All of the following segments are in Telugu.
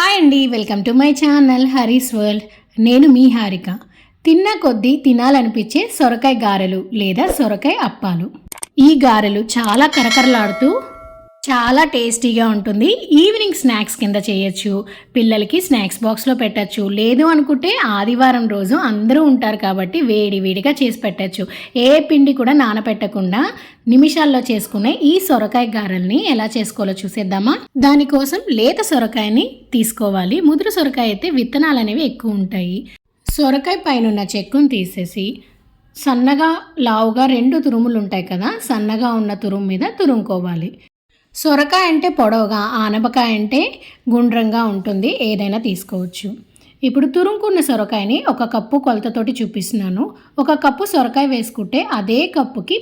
హాయ్ అండి, వెల్కమ్ టు మై ఛానల్ హరీస్ వరల్డ్. నేను మీ హారిక. తిన్న కొద్దీ తినాలనిపించే సొరకాయ గారెలు లేదా సొరకాయ అప్పాలు. ఈ గారెలు చాలా కరకరలాడుతూ చాలా టేస్టీగా ఉంటుంది. ఈవినింగ్ స్నాక్స్ కింద చేయొచ్చు, పిల్లలకి స్నాక్స్ బాక్స్లో పెట్టచ్చు. లేదు అనుకుంటే ఆదివారం రోజు అందరూ ఉంటారు కాబట్టి వేడిగా చేసి పెట్టచ్చు. ఏ పిండి కూడా నానపెట్టకుండా నిమిషాల్లో చేసుకునే ఈ సొరకాయ గారెల్ని ఎలా చేసుకోవాలో చూసేద్దామా. దానికోసం లేత సొరకాయని తీసుకోవాలి. ముదురు సొరకాయ అయితే విత్తనాలు అనేవి ఎక్కువ ఉంటాయి. సొరకాయ పైన చెక్కును తీసేసి సన్నగా లావుగా 2 తురుములు ఉంటాయి కదా, సన్నగా ఉన్న తురుము మీద తురుముకోవాలి. సొరకాయ అంటే పొడవుగా, ఆనపకాయ అంటే గుండ్రంగా ఉంటుంది. ఏదైనా తీసుకోవచ్చు. ఇప్పుడు తురుముకున్న సొరకాయని 1 కప్పు కొలతతోటి చూపిస్తున్నాను. 1 కప్పు సొరకాయ వేసుకుంటే అదే కప్పుకి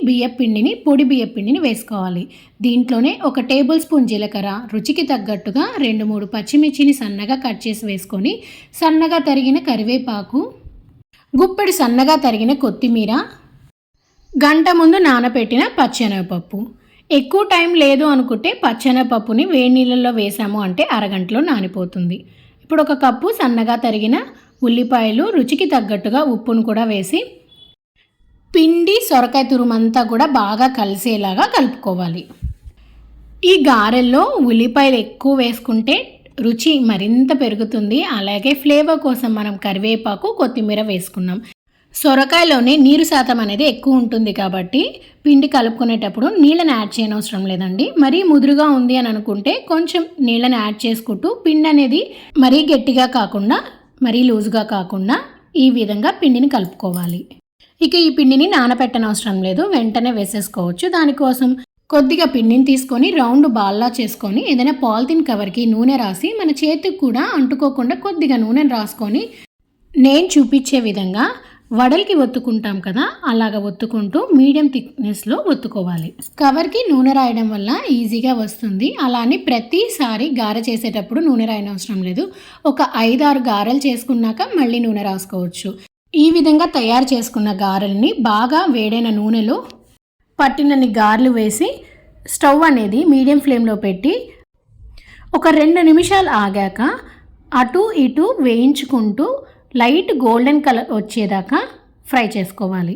పొడి బియ్యం పిండిని వేసుకోవాలి. దీంట్లోనే 1 టేబుల్ స్పూన్ జీలకర్ర, రుచికి తగ్గట్టుగా 2-3 పచ్చిమిర్చిని సన్నగా కట్ చేసి వేసుకొని, సన్నగా తరిగిన కరివేపాకు, గుప్పెడు సన్నగా తరిగిన కొత్తిమీర, గంట ముందు నానబెట్టిన పచ్చెనగపప్పు. ఎక్కువ టైం లేదు అనుకుంటే పచ్చెనగపప్పుని వేడి నీళ్ళల్లో వేసాము అంటే అరగంటలో నానిపోతుంది. ఇప్పుడు 1 కప్పు సన్నగా తరిగిన ఉల్లిపాయలు, రుచికి తగ్గట్టుగా ఉప్పును కూడా వేసి పిండి సొరకాయ తురుమంతా కూడా బాగా కలిసేలాగా కలుపుకోవాలి. ఈ గారెల్లో ఉల్లిపాయలు ఎక్కువ వేసుకుంటే రుచి మరింత పెరుగుతుంది. అలాగే ఫ్లేవర్ కోసం మనం కరివేపాకు, కొత్తిమీర వేసుకున్నాం. సొరకాయలోనే నీరు శాతం అనేది ఎక్కువ ఉంటుంది కాబట్టి పిండి కలుపుకునేటప్పుడు నీళ్ళని యాడ్ చేయనవసరం లేదండి. మరీ ముదురుగా ఉంది అని అనుకుంటే కొంచెం నీళ్ళని యాడ్ చేసుకుంటూ పిండి అనేది మరీ గట్టిగా కాకుండా మరీ లూజ్గా కాకుండా ఈ విధంగా పిండిని కలుపుకోవాలి. ఇక ఈ పిండిని నానబెట్టనవసరం లేదు, వెంటనే వేసేసుకోవచ్చు. దానికోసం కొద్దిగా పిండిని తీసుకొని రౌండ్ బాల్లా చేసుకొని ఏదైనా పాలిథిన్ కవర్కి నూనె రాసి మన చేతికి కూడా అంటుకోకుండా కొద్దిగా నూనెను రాసుకొని నేను చూపించే విధంగా వడలకి ఒత్తుకుంటాం కదా, అలాగ ఒత్తుకుంటూ మీడియం థిక్నెస్లో ఒత్తుకోవాలి. కవర్కి నూనె రాయడం వల్ల ఈజీగా వస్తుంది. అలానే ప్రతిసారి గారె చేసేటప్పుడు నూనె రాయనవసరం లేదు. ఒక 5-6 గారెలు చేసుకున్నాక మళ్ళీ నూనె రాసుకోవచ్చు. ఈ విధంగా తయారు చేసుకున్న గారెల్ని బాగా వేడైన నూనెలో పట్టినన్ని గారెలు వేసి స్టవ్ అనేది మీడియం ఫ్లేమ్లో పెట్టి ఒక 2 నిమిషాలు ఆగాక అటు ఇటు వేయించుకుంటూ లైట్ గోల్డెన్ కలర్ వచ్చేదాకా ఫ్రై చేసుకోవాలి.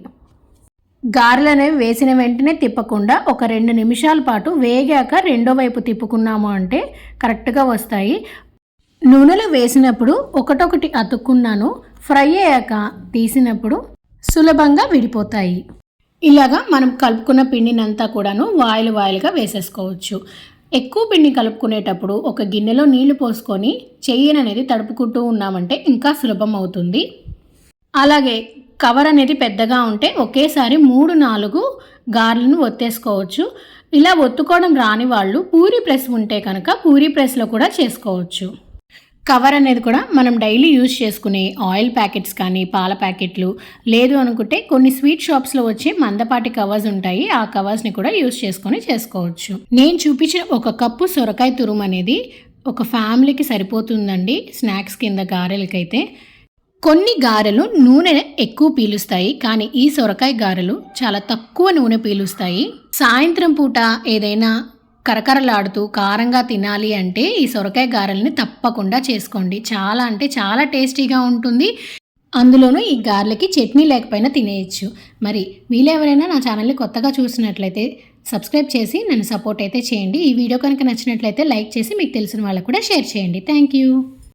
గారెలు అనేవి వేసిన వెంటనే తిప్పకుండా ఒక 2 నిమిషాల పాటు వేగాక రెండో వైపు తిప్పుకున్నాము అంటే కరెక్ట్గా వస్తాయి. నూనెలో వేసినప్పుడు ఒకటొకటి అతుక్కున్నాను, ఫ్రై అయ్యాక తీసినప్పుడు సులభంగా విడిపోతాయి. ఇలాగా మనం కలుపుకున్న పిండినంతా కూడాను వాయిలుగా వేసేసుకోవచ్చు. ఎక్కువ పిండి కలుపుకునేటప్పుడు ఒక గిన్నెలో నీళ్లు పోసుకొని చెయ్యిని అనేది తడుపుకుంటూ ఉన్నామంటే ఇంకా సులభం అవుతుంది. అలాగే కవర్ అనేది పెద్దగా ఉంటే ఒకేసారి 3-4 గారెలను ఒత్తేసుకోవచ్చు. ఇలా ఒత్తుకోవడం రాని వాళ్ళు పూరీ ప్రెస్ ఉంటే కనుక పూరీ ప్రెస్లో కూడా చేసుకోవచ్చు. కవర్ అనేది కూడా మనం డైలీ యూజ్ చేసుకునే ఆయిల్ ప్యాకెట్స్ కానీ, పాల ప్యాకెట్లు, లేదు అనుకుంటే కొన్ని స్వీట్ షాప్స్లో వచ్చే మందపాటి కవర్స్ ఉంటాయి, ఆ కవర్స్ని కూడా యూజ్ చేసుకోవచ్చు. నేను చూపించిన 1 కప్పు సొరకాయ తురుము అనేది ఒక ఫ్యామిలీకి సరిపోతుందండి స్నాక్స్ కింద గారెలకైతే. కొన్ని గారెలు నూనె ఎక్కువ పీలుస్తాయి, కానీ ఈ సొరకాయ గారెలు చాలా తక్కువ నూనె పీలుస్తాయి. సాయంత్రం పూట ఏదైనా కరకరలాడుతూ కారంగా తినాలి అంటే ఈ సొరకాయ గారెల్ని తప్పకుండా చేసుకోండి. చాలా అంటే చాలా టేస్టీగా ఉంటుంది. అందులోనూ ఈ గారెలకి చట్నీ లేకపోయినా తినేయచ్చు. మరి వీళ్ళెవరైనా నా ఛానల్ని కొత్తగా చూసినట్లయితే సబ్స్క్రైబ్ చేసి నన్ను సపోర్ట్ అయితే చేయండి. ఈ వీడియో కనుక నచ్చినట్లయితే లైక్ చేసి మీకు తెలిసిన వాళ్ళకు కూడా షేర్ చేయండి. Thank you.